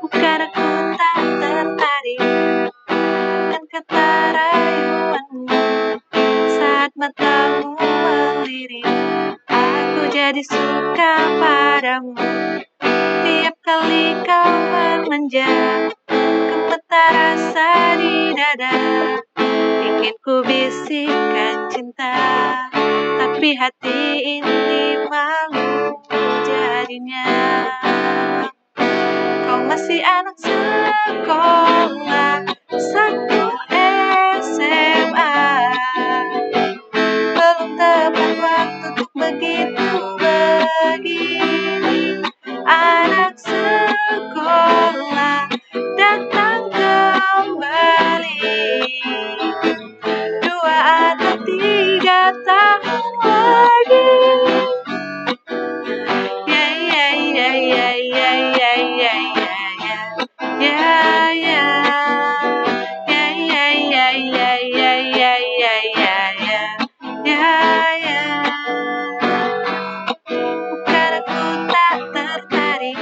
Bukan aku tak tertarik dengan kata rayuanmu, saat matamu melirik, aku jadi suka padamu. Tiap kali kau bermanja, gemetar rasa di dada. Ingin ku bisikkan cinta, tapi hati ini malu jadinya. Kau masih anak sekolah, satu SMA. Belum tepat waktu untuk begitu begini. Anak sekolah datang kembali, 2 atau 3 tahun lagi. Ya ya ya ya ya ya ya ya ya ya ya ya ya ya ya ya ya ya ya ya. Bukan aku tak tertarik,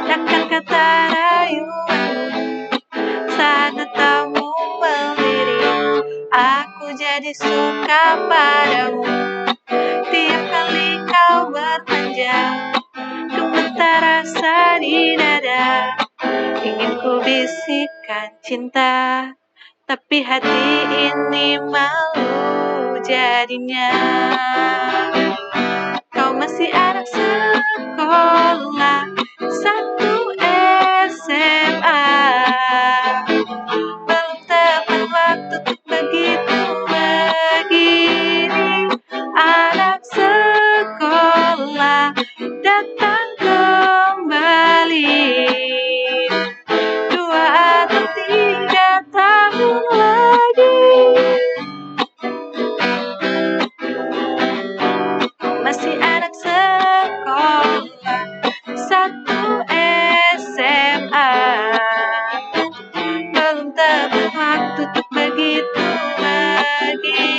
takkan kata rayuanmu saat matamu melirik. Aku jadi suka padamu. Tiap kali kau bermanja, gemetar rasa di dada. Ingin ku bisikkan cinta, tapi hati ini malu jadinya. Kau masih anak sekolah, satu SMA. Belum tepat waktu untuk begitu begini. Anak sekolah datang kembali, 2 atau 3 tahun lagi. Masih anak sekolah, satu SMA. Belum tepat waktu untuk begitu begini.